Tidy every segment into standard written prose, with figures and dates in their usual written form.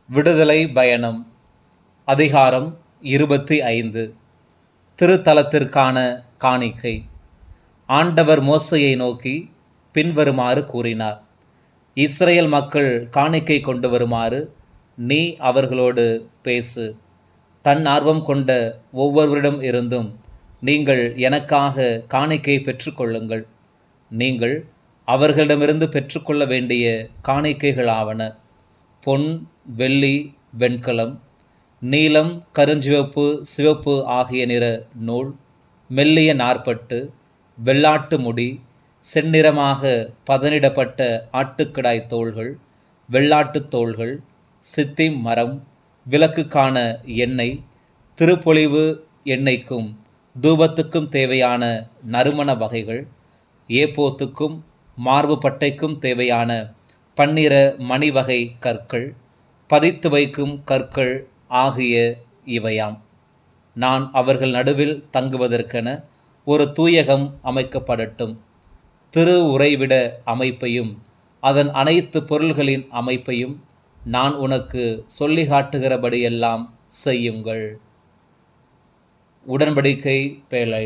விடுதலை பயணம் அதிகாரம் 25 திருத்தலத்திற்கான காணிக்கை. ஆண்டவர் மோசேயை நோக்கி பின்வருமாறு கூறினார். இஸ்ரேல் மக்கள் காணிக்கை கொண்டு வருமாறு நீ அவர்களோடு பேசு. தன்னார்வம் கொண்ட ஒவ்வொருவரிடம் இருந்தும் நீங்கள் எனக்காக காணிக்கை பெற்றுக்கொள்ளுங்கள். நீங்கள் அவர்களிடமிருந்து பெற்றுக்கொள்ள வேண்டிய காணிக்கைகளாவன: பொன், வெள்ளி, வெண்கலம், நீலம், கருஞ்சிவப்பு, சிவப்பு ஆகிய நிற நூல், மெல்லிய நார்ப்பட்டு, வெள்ளாட்டு முடி, செந்நிறமாக பதனிடப்பட்ட ஆட்டுக்கிடாய் தோள்கள், வெள்ளாட்டுத் தோள்கள், சித்திம் மரம், விளக்குக்கான எண்ணெய், திருப்பொழிவு எண்ணெய்க்கும் தூபத்துக்கும் தேவையான நறுமண வகைகள், ஏபோத்துக்கும் மார்பு பட்டைக்கும் தேவையான பன்னிற மணிவகை கற்கள், பதித்து வைக்கும் கற்கள் ஆகிய இவையாம். நான் அவர்கள் நடுவில் தங்குவதற்கென ஒரு தூயகம் அமைக்கப்படட்டும். திரு உறைவிட அமைப்பையும் அதன் அனைத்து பொருள்களின் அமைப்பையும் நான் உனக்கு சொல்லி காட்டுகிறபடியெல்லாம் செய்யுங்கள். உடன்படிக்கை பேழை.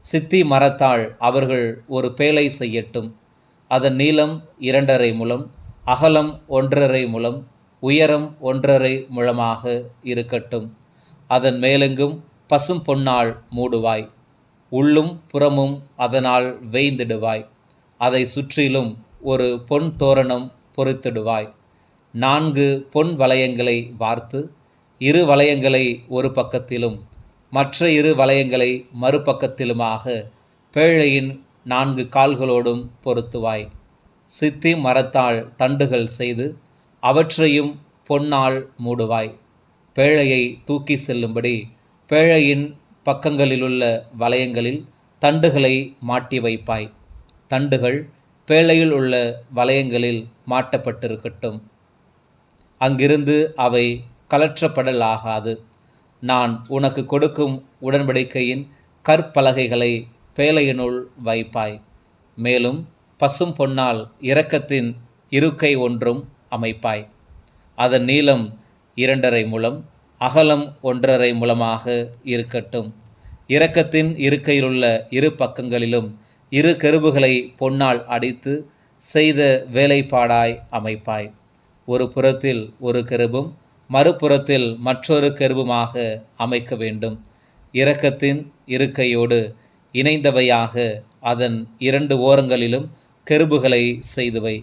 சித்தி மரத்தால் அவர்கள் ஒரு பேழை செய்யட்டும். அதன் நீளம் 2½ முழம், அகலம் 1½ முழம், உயரம் 1½ முழமாக இருக்கட்டும். அதன் மேலெங்கும் பசும் பொன்னால் மூடுவாய். உள்ளும் புறமும் அதனால் வேய்ந்திடுவாய். அதை சுற்றிலும் ஒரு பொன் தோரணம் பொறித்திடுவாய். 4 பொன் வளையங்களை வார்த்து, 2 வளையங்களை ஒரு பக்கத்திலும் மற்ற 2 வளையங்களை மறுபக்கத்திலுமாக பேழையின் 4 கால்களோடும் பொருத்துவாய். சித்தி மரத்தால் தண்டுகள் செய்து அவற்றையும் பொன்னால் மூடுவாய். பேழையை தூக்கி செல்லும்படி பேழையின் பக்கங்களிலுள்ள வளையங்களில் தண்டுகளை மாட்டி வைப்பாய். தண்டுகள் பேழையில் உள்ள வளையங்களில் மாட்டப்பட்டிருக்கட்டும். அங்கிருந்து அவை கலற்றப்படலாகாது. நான் உனக்கு கொடுக்கும் உடன்படிக்கையின் கற்பலகைகளை பேழையினுள் வைப்பாய். மேலும் பசும் பொன்னால் இரக்கத்தின் இருக்கை ஒன்றும் அமைப்பாய். அதன் நீளம் 2½ முழம், அகலம் 1½ முழமாக இருக்கட்டும். இரக்கத்தின் இருக்கையிலுள்ள 2 பக்கங்களிலும் 2 கெருபுகளை பொன்னால் அடித்து செய்த வேலைப்பாடாய் அமைப்பாய். ஒரு புறத்தில் ஒரு கெருபும் மறுபுறத்தில் மற்றொரு கெருபுமாக அமைக்க வேண்டும். இரக்கத்தின் இருக்கையோடு இணைந்தவையாக அதன் 2 ஓரங்களிலும் கெருபுகளை செய்துவை.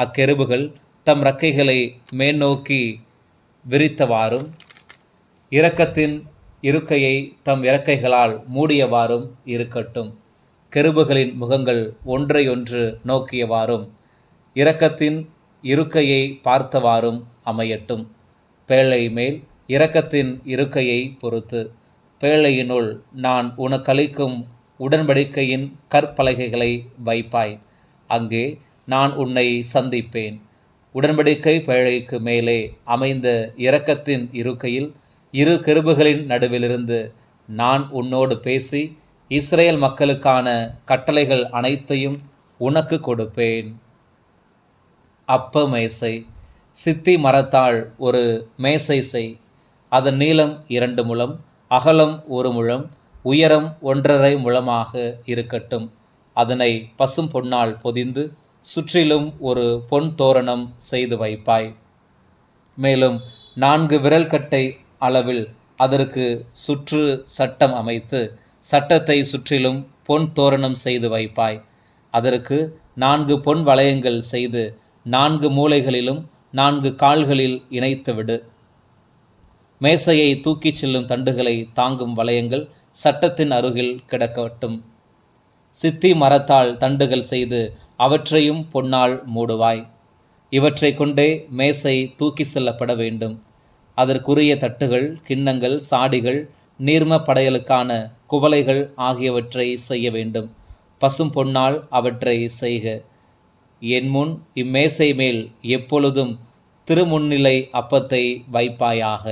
அக்கெருபுகள் தம் இறக்கைகளை மேல்நோக்கி விரித்தவாறும் இரக்கத்தின் இருக்கையை தம் இறக்கைகளால் மூடியவாறும் இருக்கட்டும். கெருபுகளின் முகங்கள் ஒன்றையொன்று நோக்கியவாறும் இரக்கத்தின் இருக்கையை பார்த்தவாறும் அமையட்டும். பேழை மேல் இரக்கத்தின் இருக்கையை பொறுத்து பேழையினுள் நான் உனக்களிக்கும் உடன்படிக்கையின் கற்பலகைகளை வைப்பாய். அங்கே நான் உன்னை சந்திப்பேன். உடன்படிக்கை பேழைக்கு மேலே அமைந்த இரக்கத்தின் இருக்கையில் 2 கெருபுகளின் நடுவிலிருந்து நான் உன்னோடு பேசி இஸ்ரேல் மக்களுக்கான கட்டளைகள் அனைத்தையும் உனக்கு கொடுப்பேன். அப்ப மேசை. சித்தி மரத்தால் ஒரு மேசை செய். அதன் நீளம் 2 முழம், அகலம் 1 முழம், உயரம் 1½ முழமாக இருக்கட்டும். அதனை பசும் பொன்னால் பொதிந்து சுற்றிலும் ஒரு பொன் தோரணம் செய்து வைப்பாய். மேலும் 4 விரல்கட்டை அளவில் அதற்கு சுற்று சட்டம் அமைத்து சட்டத்தை சுற்றிலும் பொன் தோரணம் செய்து வைப்பாய். அதற்கு 4 பொன் வளையங்கள் செய்து 4 மூலைகளிலும் 4 கால்களில் இணைத்துவிடு. மேசையை தூக்கிச் செல்லும் தண்டுகளை தாங்கும் வளையங்கள் சட்டத்தின் அருகில் கிடக்கட்டும். சித்தி மரத்தால் தண்டுகள் செய்து அவற்றையும் பொன்னால் மூடுவாய். இவற்றை கொண்டே மேசை தூக்கி செல்லப்பட வேண்டும். அதற்குரிய தட்டுகள், கிண்ணங்கள், சாடிகள், நீர்ம படையலுக்கான குவளைகள் ஆகியவற்றை செய்ய வேண்டும். பசும் பொன்னால் அவற்றை செய்க. என் முன் இம்மேசை மேல் எப்பொழுதும் திருமுன்னிலை அப்பத்தை வைப்பாயாக.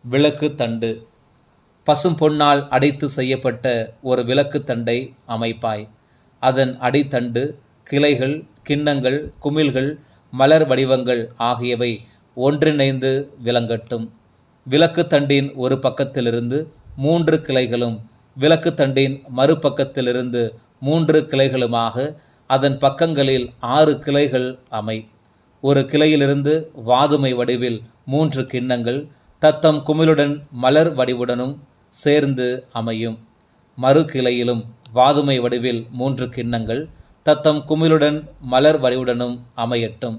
விளக்கு தண்டு. பசும் பொன்னால் அடைத்து செய்யப்பட்ட ஒரு விளக்கு தண்டை அமைப்பாய். அதன் அடித்தண்டு, கிளைகள், கிண்ணங்கள், குமிழ்கள் மலர் வடிவங்கள் ஆகியவை ஒன்றிணைந்து விளங்கட்டும். விளக்கு தண்டின் ஒரு பக்கத்திலிருந்து 3 கிளைகளும் விளக்கு தண்டின் மறுபக்கத்திலிருந்து 3 கிளைகளுமாக அதன் பக்கங்களில் 6 கிளைகள் அமை. ஒரு கிளையிலிருந்து வாதுமை வடிவில் 3 கிண்ணங்கள் தத்தம் குமிழுடன் மலர் வடிவுடனும் சேர்ந்து அமையும். மறு கிளையிலும் வாதுமை வடிவில் 3 கிண்ணங்கள் தத்தம் குமிழுடன் மலர் வடிவுடனும் அமையட்டும்.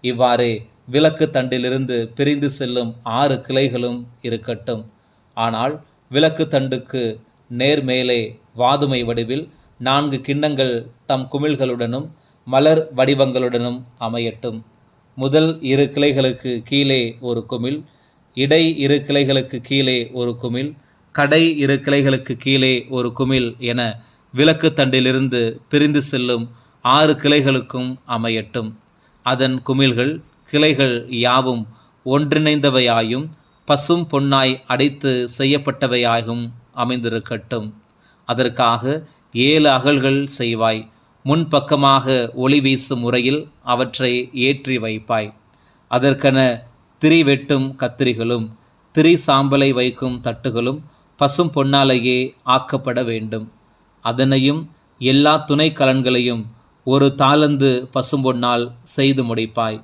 இவ்வாறே விளக்கு தண்டிலிருந்து பிரிந்து செல்லும் 6 கிளைகளும் இருக்கட்டும். ஆனால் விளக்கு தண்டுக்கு நேர்மேலே வாதுமை வடிவில் 4 கிண்ணங்கள் தம் குமிழ்களுடனும் மலர் வடிவங்களுடனும் அமையட்டும். முதல் 2 கிளைகளுக்கு கீழே ஒரு குமிழ், இடை 2 கிளைகளுக்கு கீழே ஒரு குமிழ், கடை 2 கிளைகளுக்கு கீழே ஒரு குமிழ் என விளக்கு தண்டிலிருந்து பிரிந்து செல்லும் 6 கிளைகளுக்கும் அமையட்டும். அதன் குமிழ்கள் கிளைகள் யாவும் ஒன்றிணைந்தவையாயும் பசும் பொன்னாய் அடைத்து செய்யப்பட்டவையாகவும் அமைந்திருக்கட்டும். அதற்காக 7 அகல்கள் செய்வாய். முன்பக்கமாக ஒளி வீசும் முறையில் அவற்றை ஏற்றி வைப்பாய். அதற்கென திரி வெட்டும் கத்திரிகளும் திரி சாம்பலை வைக்கும் தட்டுகளும் பசும் பொன்னாலேயே ஆக்கப்பட வேண்டும். அதனையும் எல்லா துணை கலன்களையும் 1 தாலந்து பசும்பொன்னால் செய்து முடிப்பாய்.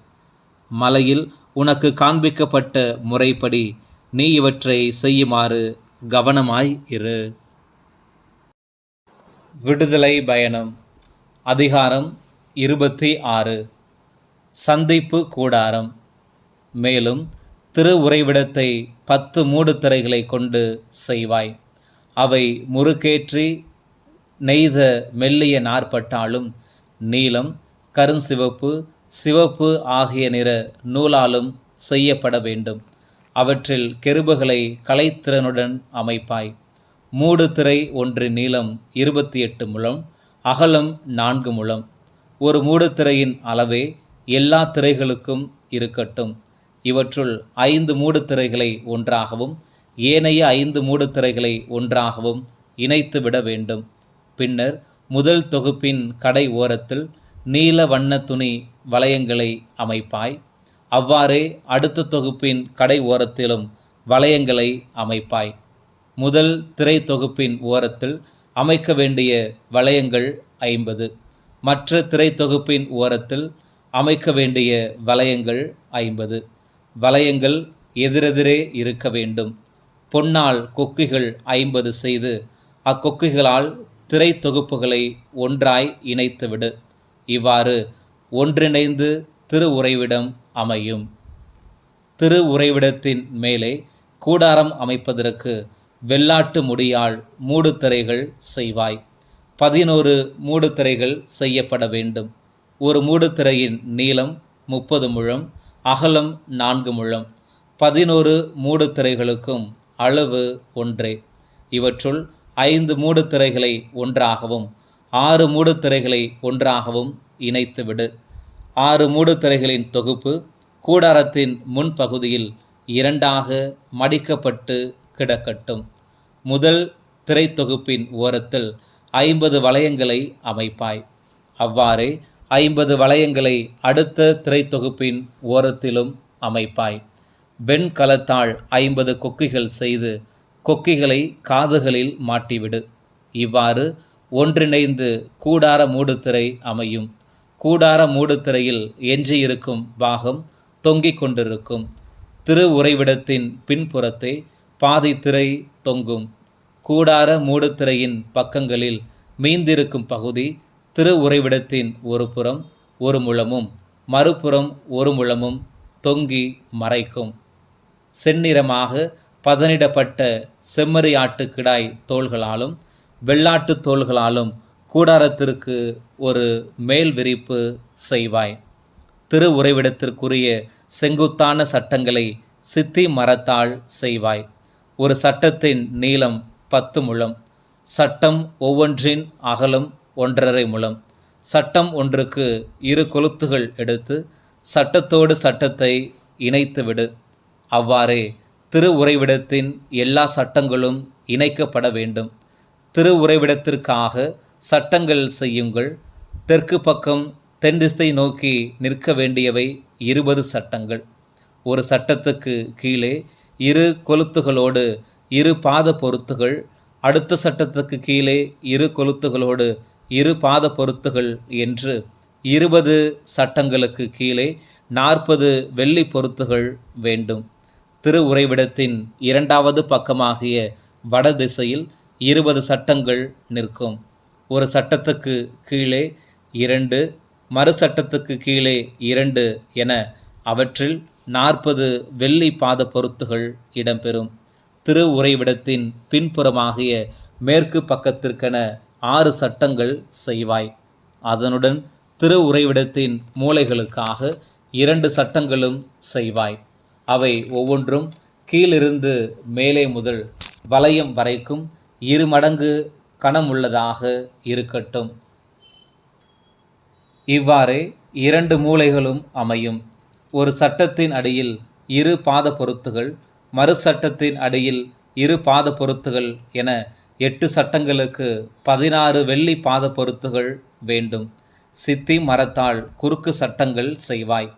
மலையில் உனக்கு காண்பிக்கப்பட்ட முறைப்படி நீ இவற்றை செய்யுமாறு கவனமாய் இரு. விடுதலை பயணம். அதிகாரம் 26. சந்திப்பு கூடாரம். மேலும் திரு உறைவிடத்தை 10 மூடுதிரைகளை கொண்டு செய்வாய். அவை முறுக்கேற்றி நெய்த மெல்லிய நாற்பட்டாலும் நீலம், கருஞ்சிவப்பு, சிவப்பு ஆகிய நிற நூலாலும் செய்யப்பட வேண்டும். அவற்றில் கெருபுகளை கலைத்திறனுடன் அமைப்பாய். மூடுதிரை ஒன்றின் நீளம் 28 முழம், அகலம் 4 முழம். ஒரு மூடுதிரையின் அளவே எல்லா திரைகளுக்கும் இருக்கட்டும். இவற்றுள் 5 மூடுதிரைகளை ஒன்றாகவும் ஏனைய 5 மூடுதிரைகளை ஒன்றாகவும் இணைத்து விட வேண்டும். பின்னர் முதல் தொகுப்பின் கடை ஓரத்தில் நீல வண்ண துணி வளையங்களை அமைப்பாய். அவ்வாறே அடுத்த தொகுப்பின் கடை ஓரத்திலும் வளையங்களை அமைப்பாய். முதல் திரை தொகுப்பின் ஓரத்தில் அமைக்க வேண்டிய வளையங்கள் 50. மற்ற திரை தொகுப்பின் ஓரத்தில் அமைக்க வேண்டிய வளையங்கள் 50. வளையங்கள் எதிரெதிரே இருக்க வேண்டும். பொன்னால் கொக்கிகள் 50 செய்து அக்கொக்கிகளால் திரை தொகுப்புகளை ஒன்றாய் இணைத்துவிடு. இவ்வாறு ஒன்றிணைந்து திரு உறைவிடம் அமையும். திரு உறைவிடத்தின் மேலே கூடாரம் அமைப்பதற்கு வெள்ளாட்டு முடியால் மூடுதிரைகள் செய்வாய். 11 மூடுதிரைகள் செய்யப்பட வேண்டும். ஒரு மூடுதிரையின் நீளம் 30 முழம், அகலம் 4 முழம். 11 மூடுதிரைகளுக்கும் அளவு ஒன்றே. இவற்றுள் 5 மூடுதிரைகளை ஒன்றாகவும் 6 மூடுதிரைகளை ஒன்றாகவும் இணைத்துவிடு. 6 மூடுதிரைகளின் தொகுப்பு கூடாரத்தின் முன்பகுதியில் 2ஆக மடிக்கப்பட்டு கிடக்கட்டும். முதல் திரை தொகுப்பின் ஓரத்தில் 50 வளையங்களை அமைப்பாய். அவ்வாறே 50 வளையங்களை அடுத்த திரை தொகுப்பின் ஓரத்திலும் அமைப்பாய். வெண்கலத்தால் 50 கொக்கிகள் செய்து கொக்கிகளை காதுகளில் மாட்டிவிடு. இவ்வாறு ஒன்றிணைந்து கூடார மூடுதிரை அமையும். கூடார மூடுதிரையில் எஞ்சியிருக்கும் பாகம் தொங்கிக் கொண்டிருக்கும். திரு உறைவிடத்தின் பின்புறத்தே பாதி திரை தொங்கும். கூடார மூடுதிரையின் பக்கங்களில் மீந்திருக்கும் பகுதி திரு உறைவிடத்தின் ஒரு புறம் 1 முழமும் மறுபுறம் 1 முழமும் தொங்கி மறைக்கும். செந்நிறமாக பதனிடப்பட்ட செம்மறி ஆட்டு கிடாய் தோள்களாலும் வெள்ளாட்டு தோள்களாலும் கூடாரத்திற்கு ஒரு மேல் விரிப்பு செய்வாய். திரு உறைவிடத்திற்குரிய செங்குத்தான சட்டங்களை சித்தி மரத்தால் செய்வாய். ஒரு சட்டத்தின் நீளம் 10 முழம். சட்டம் ஒவ்வொன்றின் அகலம் 1.5 முழம். சட்டம் ஒன்றுக்கு 2 கொளுத்துகள் எடுத்து சட்டத்தோடு சட்டத்தை இணைத்துவிடு. அவ்வாறே திரு உறைவிடத்தின் எல்லா சட்டங்களும் இணைக்கப்பட வேண்டும். திரு உறைவிடத்திற்காக சட்டங்கள் செய்யுங்கள். தெற்கு பக்கம் தென் திசை நோக்கி நிற்க வேண்டியவை 20 சட்டங்கள். ஒரு சட்டத்துக்கு கீழே 2 கொளுத்துகளோடு 2 பாத பொருத்துகள், அடுத்த சட்டத்துக்கு கீழே 2 கொளுத்துகளோடு 2 பாத பொருத்துகள் என்று 20 சட்டங்களுக்கு கீழே 40 வெள்ளி பொருத்துகள் வேண்டும். திரு உறைவிடத்தின் 2வது பக்கமாகிய வட திசையில் 20 சட்டங்கள் நிற்கும். ஒரு சட்டத்துக்கு கீழே 2, மறு சட்டத்துக்கு கீழே 2 என அவற்றில் 40 வெள்ளி பாத பொருத்துகள் இடம்பெறும். திரு உறைவிடத்தின் பின்புறமாகிய மேற்கு பக்கத்திற்கென 6 சட்டங்கள் செய்வாய். அதனுடன் திரு உறைவிடத்தின் மூலைகளுக்காக 2 சட்டங்களும் செய்வாய். அவை ஒவ்வொன்றும் கீழிருந்து மேலே முதல் வளையம் வரைக்கும் 2 மடங்கு கனமுள்ளதாக இருக்கட்டும். இவ்வாறே 2 மூலைகளும் அமையும். ஒரு சட்டத்தின் அடியில் 2 பாத பொருத்துகள், மறு சட்டத்தின் அடியில் 2 பாத பொருத்துகள் என 8 சட்டங்களுக்கு 16 வெள்ளி பாத பொருத்துகள் வேண்டும். சித்தி மரத்தால் குறுக்கு சட்டங்கள் செய்வாய்.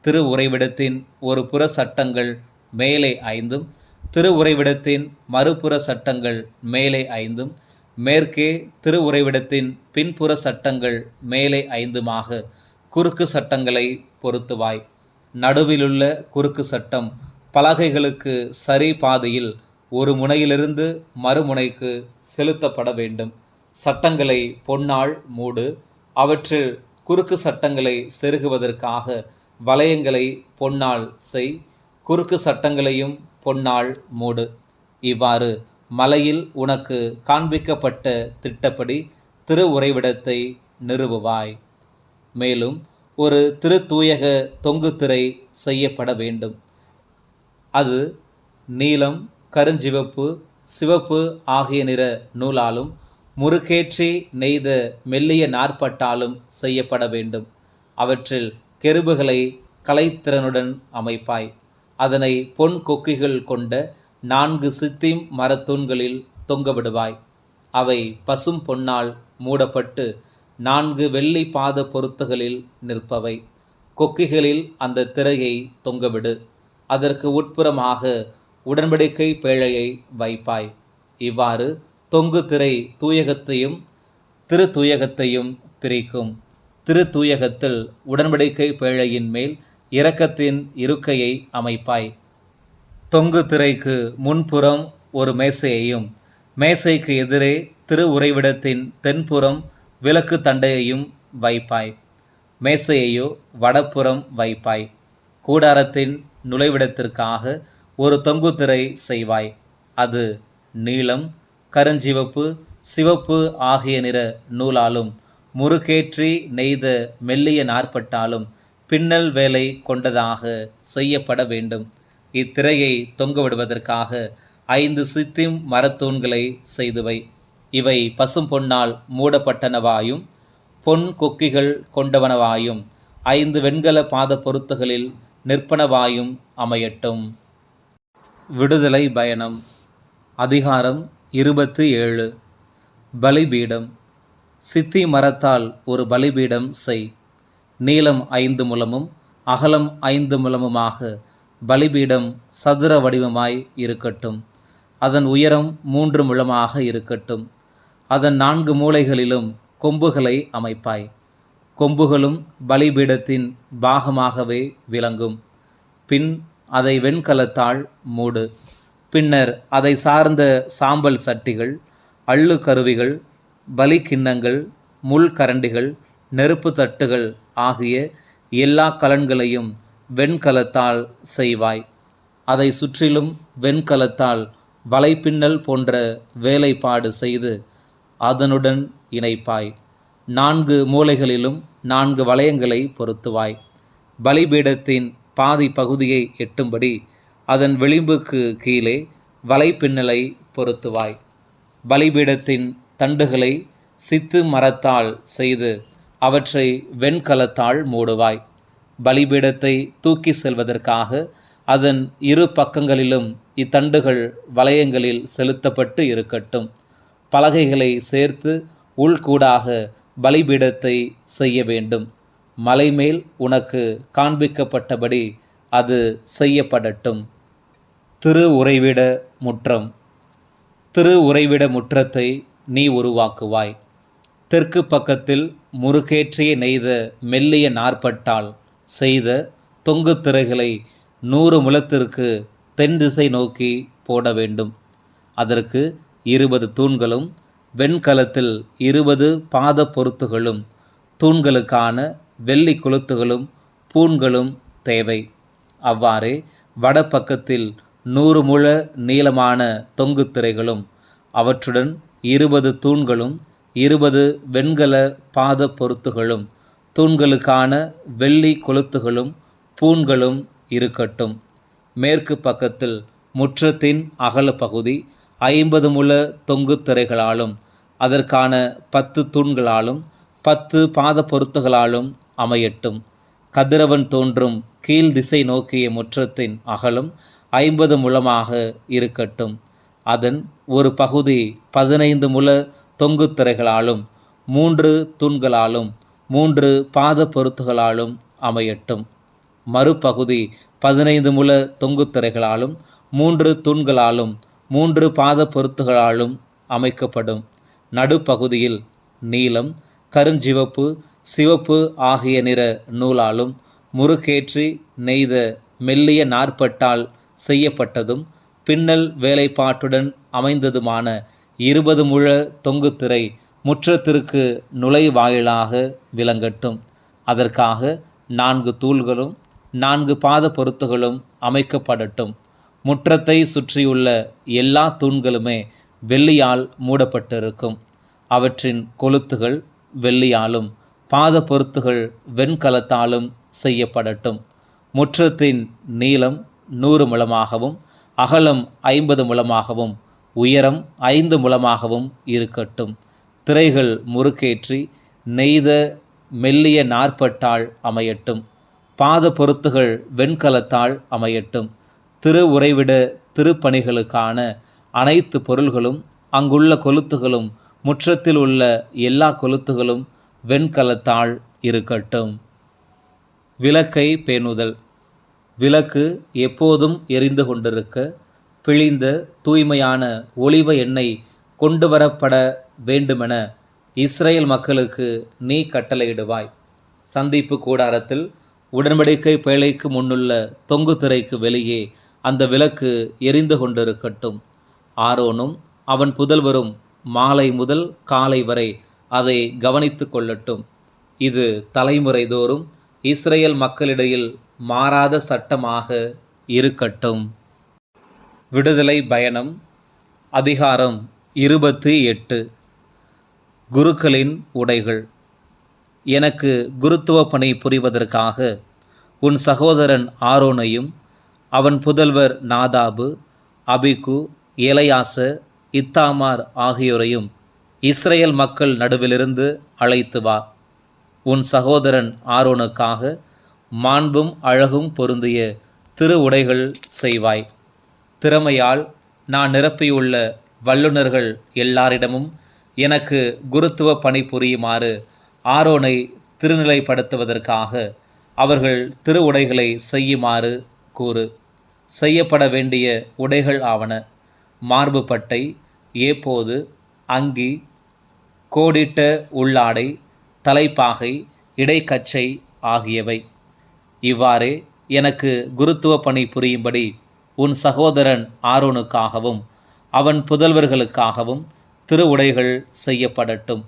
திரு உறைவிடத்தின் ஒரு புற சட்டங்கள் மேலே 5, திரு உறைவிடத்தின் மறுபுற சட்டங்கள் மேலே 5, மேற்கே திரு உறைவிடத்தின் பின்புற சட்டங்கள் மேலே 5மாக குறுக்கு சட்டங்களை பொருத்துவாய். நடுவிலுள்ள குறுக்கு சட்டம் பலகைகளுக்கு சரி பாதையில் ஒரு முனையிலிருந்து மறுமுனைக்கு செலுத்தப்பட வேண்டும். சட்டங்களை பொன்னால் மூடு. அவற்றில் குறுக்கு சட்டங்களை செருகுவதற்காக வளையங்களை பொன்னால் செய். குறுக்கு சட்டங்களையும் பொன்னால் மூடு. இவ்வாறு மலையில் உனக்கு காண்பிக்கப்பட்ட திட்டப்படி திரு உறைவிடத்தை நிறுவுவாய். மேலும் ஒரு திருத்தூயக தொங்கு திரை செய்யப்பட வேண்டும். அது நீலம், கருஞ்சிவப்பு, சிவப்பு ஆகிய நிற நூலாலும் முறுக்கேற்றி நெய்த மெல்லிய நாற்பட்டாலும் செய்யப்பட வேண்டும். அவற்றில் கெருபுகளை கலைத்திறனுடன் அமைப்பாய். அதனை பொன் கொக்கிகள் கொண்ட 4 சித்திம் மரத்தூண்களில் தொங்கவிடுவாய். அவை பசும் பொன்னால் மூடப்பட்டு 4 வெள்ளி பாத பொருத்துகளில் நிற்பவை. கொக்கிகளில் அந்த திரையை தொங்கவிடு. அதற்கு உட்புறமாக உடன்படிக்கை பேழையை வைப்பாய். இவ்வாறு தொங்கு திரை தூயகத்தையும் திரு தூயகத்தையும் பிரிக்கும். திரு தூயகத்தில் உடன்படிக்கை பேழையின் மேல் இரக்கத்தின் இருக்கையை அமைப்பாய். தொங்கு திரைக்கு முன்புறம் ஒரு மேசையையும், மேசைக்கு எதிரே திரு உறைவிடத்தின் தென்புறம் விளக்கு தண்டையையும் வைப்பாய். மேசையையோ வடப்புறம் வைப்பாய். கூடாரத்தின் நுழைவிடத்திற்காக ஒரு தொங்கு திரை செய்வாய். அது நீலம், கருஞ்சிவப்பு, சிவப்பு ஆகிய நிற நூலாலும் முறுக்கேற்றி நெய்த மெல்லிய நாற்பட்டாலும் பின்னல் வேலை கொண்டதாக செய்யப்பட வேண்டும். இத்திரையை தொங்கவிடுவதற்காக 5 சித்திம் மரத்தூண்களை செய்துவை. இவை பசும் பொன்னால் மூடப்பட்டனவாயும் பொன் கொக்கிகள் கொண்டவனவாயும் 5 வெண்கல பாத பொருத்துகளில் நிற்பனவாயும் அமையட்டும். விடுதலை பயணம். அதிகாரம் 27. பலிபீடம். சித்தி மரத்தால் ஒரு பலிபீடம் செய். நீளம் 5 முழமும் அகலம் 5 முழமுமாக பலிபீடம் சதுர வடிவமாய் இருக்கட்டும். அதன் உயரம் 3 முழமாக இருக்கட்டும். அதன் 4 மூலைகளிலும் கொம்புகளை அமைப்பாய். கொம்புகளும் பலிபீடத்தின் பாகமாகவே விளங்கும். பின் அதை வெண்கலத்தால் மூடு. பின்னர் அதை சார்ந்த சாம்பல் சட்டிகள், அள்ளு கருவிகள், பலி கிண்ணங்கள், முள் கரண்டிகள், நெருப்பு தட்டுகள் ஆகிய எல்லா கலன்களையும் வெண்கலத்தால் செய்வாய். அதை சுற்றிலும் வெண்கலத்தால் வலைப்பின்னல் போன்ற வேலைப்பாடு செய்து அதனுடன் இணைப்பாய். 4 மூலைகளிலும் 4 வளையங்களை பொருத்துவாய். பலிபீடத்தின் பாதி பகுதியை எட்டும்படி அதன் விளிம்புக்கு கீழே வலைப்பின்னலை பொருத்துவாய். பலிபீடத்தின் தண்டுகளை சித்து மரத்தால் செய்து அவற்றை வெண்கலத்தால் மூடுவாய். பலிபீடத்தை தூக்கி செல்வதற்காக அதன் 2 பக்கங்களிலும் இத்தண்டுகள் வளையங்களில் செலுத்தப்பட்டு இருக்கட்டும். பலகைகளை சேர்த்து உள்கூடாக பலிபீடத்தை செய்ய வேண்டும். மலைமேல் உனக்கு காண்பிக்கப்பட்டபடி அது செய்யப்படட்டும். திரு உறைவிட முற்றம். திரு உறைவிட முற்றத்தை நீ உருவாக்குவாய். தெற்கு பக்கத்தில் முறுகேற்றிய நெய்த மெல்லிய நாற்பட்டால் செய்த தொங்கு திரைகளை 100 முழத்திற்கு தென் திசை நோக்கி போட வேண்டும். அதற்கு 20 தூண்களும் வெண்கலத்தில் 20 பாத பொருத்துகளும் தூண்களுக்கான வெள்ளி கொளுத்துகளும் பூண்களும் தேவை. அவ்வாறே வடபக்கத்தில் 100 முழ நீளமான தொங்கு திரைகளும் அவற்றுடன் 20 தூண்களும் 20 வெண்கல பாத பொருத்துகளும் தூண்களுக்கான வெள்ளி கொளுத்துகளும் பூண்களும் இருக்கட்டும். மேற்கு பக்கத்தில் முற்றத்தின் அகல பகுதி 50 முழ தொங்கு திரைகளாலும் அதற்கான 10 தூண்களாலும் 10 பாத பொருத்துகளாலும் அமையட்டும். கதிரவன் தோன்றும் கீழ் திசை நோக்கிய முற்றத்தின் அகலம் 50 முழமாக இருக்கட்டும். அதன் ஒரு பகுதி 15 முழ தொங்கு திரைகளாலும் 3 தூண்களாலும் 3 பாத பொருத்துகளாலும் அமையட்டும். மறுபகுதி 15 முழ தொங்கு திரைகளாலும் 3 தூண்களாலும் 3 பாத பொருத்துகளாலும் அமைக்கப்படும். நடுப்பகுதியில் நீலம், கருஞ்சிவப்பு, சிவப்பு ஆகிய நிற நூலாலும் முறுகேற்றி நெய்த மெல்லிய நாற்பட்டால் செய்யப்பட்டதும் பின்னல் வேலைப்பாட்டுடன் அமைந்ததுமான 20 முழ தொங்கு திரை முற்றத்திற்கு நுழைவாயிலாக விளங்கட்டும். அதற்காக 4 தூள்களும் 4 பாத பொருத்துகளும் அமைக்கப்படட்டும். முற்றத்தை சுற்றியுள்ள எல்லா தூண்களுமே வெள்ளியால் மூடப்பட்டிருக்கும். அவற்றின் கொளுத்துகள் வெள்ளியாலும் பாத பொருத்துகள் வெண்கலத்தாலும் செய்யப்படட்டும். முற்றத்தின் நீளம் 100 முழமாகவும் அகலம் 50 முழமாகவும் உயரம் 5 முழமாகவும் இருக்கட்டும். திரைகள் முறுகேற்றி நெய்த மெல்லிய நாற்பட்டால் அமையட்டும். பாத பொருத்துகள் வெண்கலத்தால் அமையட்டும். திரு உறைவிட திருப்பணிகளுக்கான அனைத்து பொருள்களும் அங்குள்ள கொளுத்துகளும் முற்றத்தில் உள்ள எல்லா கொளுத்துகளும் வெண்கலத்தால் இருக்கட்டும். விளக்கை பேணுதல். விளக்கு எப்போதும் எரிந்து கொண்டிருக்க பிழிந்த தூய்மையான ஒலிவ எண்ணெய் கொண்டு வரப்பட வேண்டுமென இஸ்ரேல் மக்களுக்கு நீ கட்டளையிடுவாய். சந்திப்பு கூடாரத்தில் உடன்படிக்கை பேழைக்கு முன்னுள்ள தொங்கு திரைக்கு வெளியே அந்த விளக்கு எரிந்து கொண்டிருக்கட்டும். ஆரோனும் அவன் புதல்வரும் மாலை முதல் காலை வரை அதை கவனித்து கொள்ளட்டும். இது தலைமுறை தோறும் இஸ்ரேல் மக்களிடையில் மாறாத சட்டமாக இருக்கட்டும். விடுதலை பயணம். அதிகாரம் 28. குருக்களின் உடைகள். எனக்கு குருத்துவ பணி புரிவதற்காக உன் சகோதரன் ஆரோனையும் அவன் புதல்வர் நாதாபு, அபிகு, எலையாசர், இத்தாமார் ஆகியோரையும் இஸ்ரேல் மக்கள் நடுவிலிருந்து அழைத்து வா. உன் சகோதரன் ஆரோனுக்காக மாண்பும் அழகும் பொருந்திய திரு உடைகள் செய்வாய். திறமையால் நான் நிரப்பியுள்ள வல்லுநர்கள் எல்லாரிடமும் எனக்கு குருத்துவ பணி புரியுமாறு ஆரோனை திருநிலைப்படுத்துவதற்காக அவர்கள் திரு உடைகளை செய்யுமாறு கூறு. செய்யப்பட வேண்டிய உடைகள் ஆவன: மார்பு பட்டை, ஏப்போது, அங்கி, கோடிட்ட உள்ளாடை, தலைப்பாகை, இடைக்கச்சை ஆகியவை. இவ்வாறே எனக்கு குருத்துவ பணி புரியும்படி உன் சகோதரன் ஆரோனுக்காகவும் அவன் புதல்வர்களுக்காகவும் திரு உடைகள் செய்யப்படட்டும்.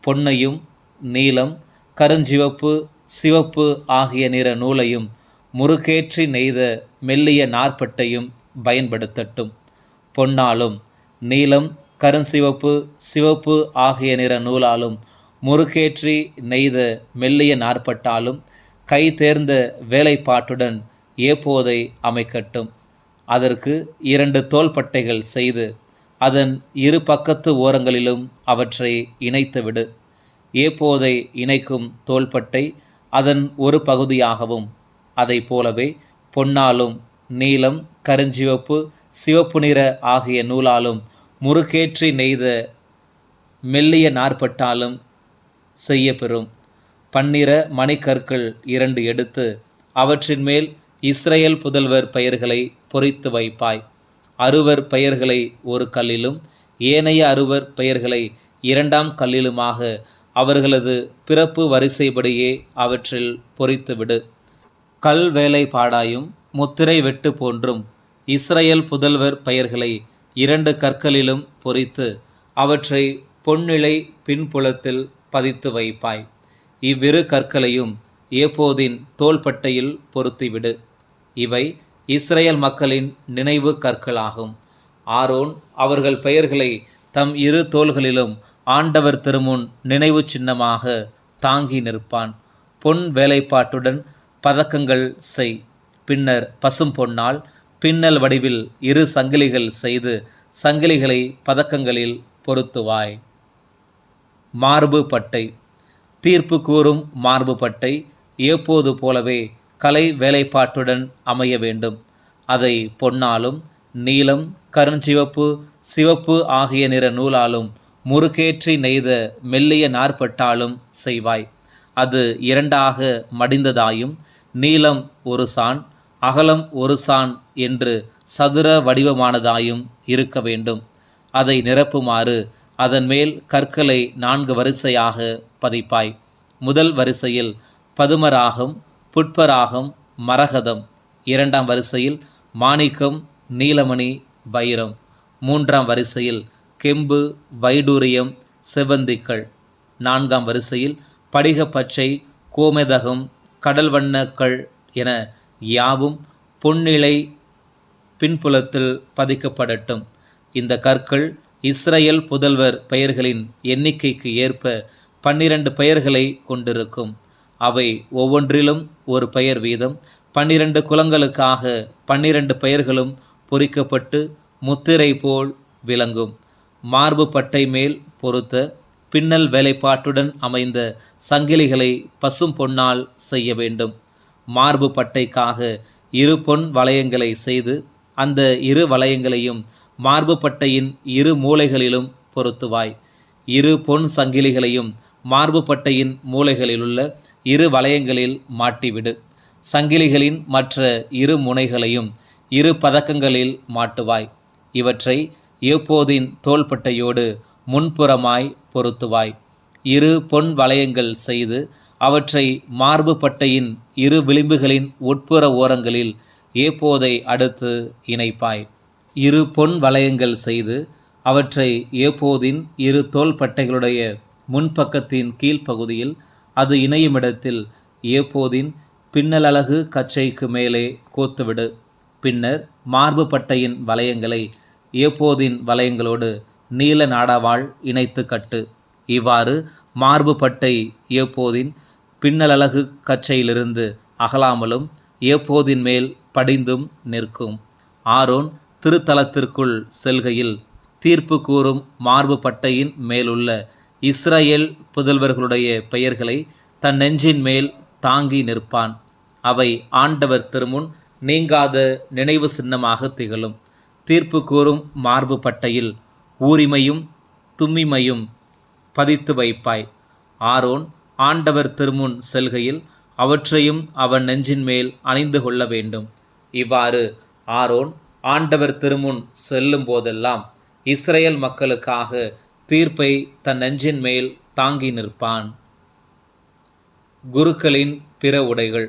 பொன்னையும் நீலம், கருஞ்சிவப்பு, சிவப்பு ஆகிய நிற நூலையும் முறுகேற்றி நெய்த மெல்லிய நாற்பட்டையும் பயன்படுத்தட்டும். பொன்னாலும் நீலம், கருஞ்சிவப்பு, சிவப்பு ஆகிய நிற நூலாலும் முறுகேற்றி நெய்த மெல்லிய நாற்பட்டாலும் கை தேர்ந்த வேலைப்பாட்டுடன் ஏப்போதை அமைக்கட்டும். அதற்கு 2 தோள்பட்டைகள் செய்து அதன் 2 பக்கத்து ஓரங்களிலும் அவற்றை இணைத்துவிடு. ஏப்போதை இணைக்கும் தோள்பட்டை அதன் ஒரு பகுதியாகவும் அதை போலவே பொன்னாலும் நீலம், கருஞ்சிவப்பு, சிவப்பு நிற ஆகிய நூலாலும் முறுகேற்றி நெய்த மெல்லிய நாற்பட்டாலும் செய்யப்பெறும். பன்னிற மணிக்கற்கள் 2 எடுத்து அவற்றின் மேல் இஸ்ரேல் புதல்வர் பெயர்களை பொறித்து வைப்பாய். அறுவர் பெயர்களை ஒரு கல்லிலும் ஏனைய அறுவர் பெயர்களை 2ஆம் கல்லிலுமாக அவர்களது பிறப்பு வரிசைப்படியே அவற்றில் பொறித்துவிடு. கல் வேலைப்பாடாயும் முத்திரை வெட்டு போன்றும் இஸ்ரேல் புதல்வர் பெயர்களை 2 கற்களிலும் பொறித்து அவற்றை பொன்னிழை பின்புலத்தில் பதித்து வைப்பாய். இவ்விரு கற்களையும் ஏபோதின் தோள்பட்டையில் பொருத்திவிடு. இவை இஸ்ரேல் மக்களின் நினைவு கற்களாகும். ஆரோன் அவர்கள் பெயர்களை தம் 2 தோள்களிலும் ஆண்டவர் திருமுன் நினைவு சின்னமாக தாங்கி நிற்பான். பொன் வேலைப்பாட்டுடன் பதக்கங்கள் செய். பின்னர் பசும் பொன்னால் பின்னல் வடிவில் 2 சங்கிலிகள் செய்து சங்கிலிகளை பதக்கங்களில் பொருத்துவாய். மார்பு பட்டை. தீர்ப்பு கூறும் மார்பு பட்டை ஏப்போது போலவே கலை வேலைப்பாட்டுடன் அமைய வேண்டும். அதை பொன்னாலும் நீலம், கருஞ்சிவப்பு, சிவப்பு ஆகிய நிற நூலாலும் முறுக்கேற்றி நெய்த மெல்லிய நார்பட்டாலும் செய்வாய். அது 2ஆக மடிந்ததாயும் நீளம் 1 சாண் அகலம் 1 சாண் என்று சதுர வடிவமானதாயும் இருக்க வேண்டும். அதை நிரப்புமாறு அதன் மேல் கற்களை 4 வரிசையாக பதிப்பாய். முதல் வரிசையில் பதுமராகம், புட்பராகம், மரகதம். 2ஆம் வரிசையில் மாணிக்கம், நீலமணி, வைரம். 3ஆம் வரிசையில் கெம்பு, வைடூரியம், செவ்வந்திக்கள். 4ஆம் வரிசையில் படிகப்பச்சை, கோமெதகம், கடல் வண்ணக்கள் என யாவும் பொன்னிழை பின்புலத்தில் பதிக்கப்படட்டும். இந்த கற்கள் இஸ்ரேல் புதல்வர் பெயர்களின் எண்ணிக்கைக்கு ஏற்ப 12 பெயர்களை கொண்டிருக்கும். அவை ஒவ்வொன்றிலும் ஒரு பெயர் வீதம் 12 குலங்களுக்காக 12 பெயர்களும் பொறிக்கப்பட்டு முத்திரை போல் விளங்கும். மார்பு பட்டை மேல் பொருத்த பின்னல் வேலைப்பாட்டுடன் அமைந்த சங்கிலிகளை பசும் பொன்னால் செய்ய வேண்டும். மார்பு பட்டைக்காக 2 பொன் வளையங்களை செய்து அந்த 2 வளையங்களையும் மார்பு பட்டையின் 2 மூலைகளிலும் பொருத்துவாய். 2 பொன் சங்கிலிகளையும் மார்பு பட்டையின் மூலைகளிலுள்ள 2 வளையங்களில் மாட்டிவிடு. சங்கிலிகளின் மற்ற 2 முனைகளையும் 2 பதக்கங்களில் மாட்டுவாய். இவற்றை ஏப்போதின் தோள்பட்டையோடு முன்புறமாய் பொருத்துவாய். 2 பொன் வளையங்கள் செய்து அவற்றை மார்பு பட்டையின் 2 விளிம்புகளின் உட்புற ஓரங்களில் ஏப்போதை அடுத்து இணைப்பாய். 2 பொன் வளையங்கள் செய்து அவற்றை ஏப்போதின் 2 தோள்பட்டைகளுடைய முன்பக்கத்தின் கீழ்ப்பகுதியில் அது இணையுமிடத்தில் ஏப்போதின் பின்னலழகு கச்சைக்கு மேலே கோத்துவிடு. பின்னர் மார்பு பட்டையின் வளையங்களை ஏப்போதின் வளையங்களோடு நீல நாடாவால் இணைத்து கட்டு. இவ்வாறு மார்பு பட்டை ஏப்போதின் பின்னலழகு கச்சையிலிருந்து அகலாமலும் ஏப்போதின் மேல் படிந்தும் நிற்கும். ஆரோன் திருத்தலத்திற்குள் செல்கையில் தீர்ப்பு கூறும் மார்பு பட்டையின் மேலுள்ள இஸ்ரேல் புதல்வர்களுடைய பெயர்களை தன் நெஞ்சின் மேல் தாங்கி நிற்பான். அவை ஆண்டவர் திருமுன் நீங்காத நினைவு சின்னமாக திகழும். தீர்ப்பு கூறும் மார்பு பட்டையில் ஊரிமையும் தும்மிமையும் பதித்து வைப்பாய். ஆரோன் ஆண்டவர் திருமுன் செல்கையில் அவற்றையும் அவன் நெஞ்சின் மேல் அணிந்து கொள்ள வேண்டும். இவ்வாறு ஆரோன் ஆண்டவர் திருமுன் செல்லும் போதெல்லாம் இஸ்ரேல் மக்களுக்காக தீர்ப்பை தன் நெஞ்சின் மேல் தாங்கி நிற்பான். குருக்களின் பிற உடைகள்.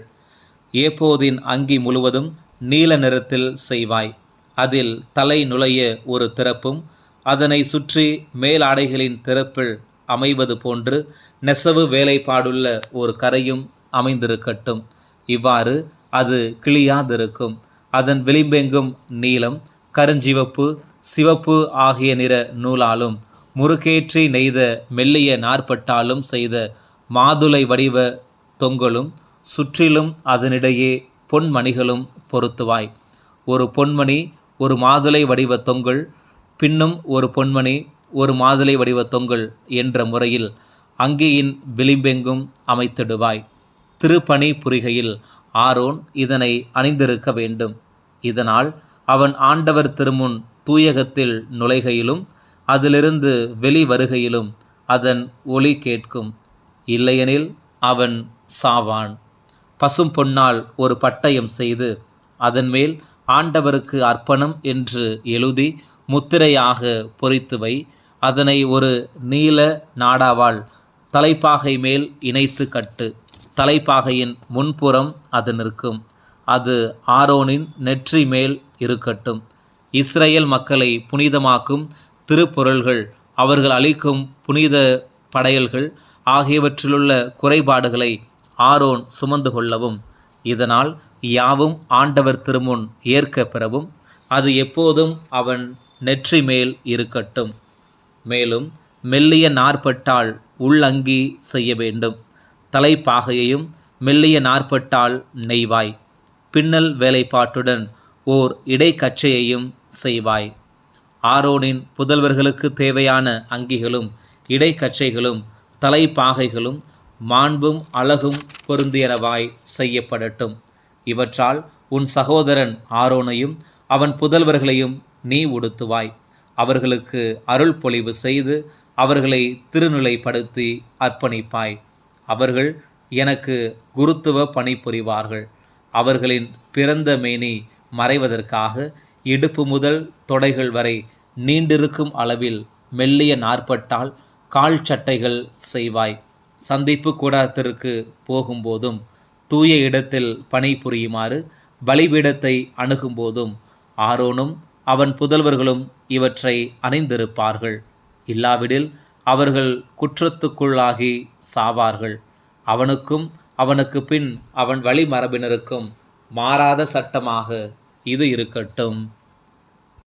ஏப்போதின் அங்கி முழுவதும் நீல நிறத்தில் செய்வாய். அதில் தலை நுழைய ஒரு திறப்பும் அதனை சுற்றி மேலாடைகளின் திறப்பில் அமைவது போன்று நெசவு வேலைப்பாடுள்ள ஒரு கரையும் அமைந்திருக்கட்டும். இவ்வாறு அது கிளியாதிருக்கும். அதன் விளிம்பெங்கும் நீலம், கருஞ்சிவப்பு, சிவப்பு ஆகிய நிற நூலாலும் முறுக்கேற்றி நெய்த மெல்லிய நார்பட்டாலும் செய்த மாதுளை வடிவ தொங்கலும் சுற்றிலும் அதனிடையே பொன்மணிகளும் பொருத்துவாய். ஒரு பொன்மணி ஒரு மாதுளை வடிவ தொங்கல், பின்னும் ஒரு பொன்மணி ஒரு மாதுளை வடிவ தொங்கல் என்ற முறையில் அங்கியின் விளிம்பெங்கும் அமைத்திடுவாய். திருப்பணி புரிகையில் ஆரோன் இதனை அணிந்திருக்க வேண்டும். இதனால் அவன் ஆண்டவர் திருமுன் தூயகத்தில் நுழைகையிலும் அதிலிருந்து வெளி வருகையிலும் அதன் ஒலி கேட்கும். இல்லையெனில் அவன் சாவான். பசும் பொன்னால் ஒரு பட்டயம் செய்து அதன் மேல் ஆண்டவருக்கு அர்ப்பணம் என்று எழுதி முத்திரையாக பொறித்து வை. அதனை ஒரு நீல நாடாவால் தலைப்பாகை மேல் இணைத்து கட்டு. தலைப்பாகையின் முன்புறம் அது நிற்கும். அது ஆரோனின் நெற்றி மேல் இருக்கட்டும். இஸ்ரேல் மக்களை புனிதமாக்கும் திருப்பொருள்கள், அவர்கள் அளிக்கும் புனித படையல்கள் ஆகியவற்றிலுள்ள குறைபாடுகளை ஆரோன் சுமந்து கொள்ளவும், இதனால் யாவும் ஆண்டவர் திருமுன் ஏற்க பெறவும் அது எப்போதும் அவன் நெற்றி மேல் இருக்கட்டும். மேலும் மெல்லிய நார்பட்டால் உள்ளங்கி செய்ய வேண்டும். தலைப்பாகையையும் மெல்லிய நார்பட்டால் நெய்வாய். பின்னல் வேலைப்பாட்டுடன் ஓர் இடைக்கச்சையையும் செய்வாய். ஆரோனின் புதல்வர்களுக்கு தேவையான அங்கிகளும் இடைக்கச்சைகளும் தலைப்பாகைகளும் மாண்பும் அழகும் பொருந்தியனவாய் செய்யப்படட்டும். இவற்றால் உன் சகோதரன் ஆரோனையும் அவன் புதல்வர்களையும் நீ உடுத்துவாய். அவர்களுக்கு அருள் பொழிவு செய்து அவர்களை திருநிலைப்படுத்தி அர்ப்பணிப்பாய். அவர்கள் எனக்கு குருத்துவ பணி புரிவார்கள். அவர்களின் பிறந்த மேனி மறைவதற்காக இடுப்பு முதல் தொடைகள் வரை நீண்டிருக்கும் அளவில் மெல்லிய நார்பட்டால் கால் சட்டைகள் செய்வாய். சந்திப்பு கூடாரத்திற்கு போகும்போதும் தூய இடத்தில் பணி புரியுமாறு பலிபீடத்தை அணுகும்போதும் ஆரோனும் அவன் புதல்வர்களும் இவற்றை அணிந்திருப்பார்கள். இல்லாவிடில் அவர்கள் குற்றத்துக்குள்ளாகி சாவார்கள். அவனுக்கும் அவனுக்கு பின் அவன் வழிமரபினருக்கும் மாறாத சட்டமாக இது இருக்கட்டும்.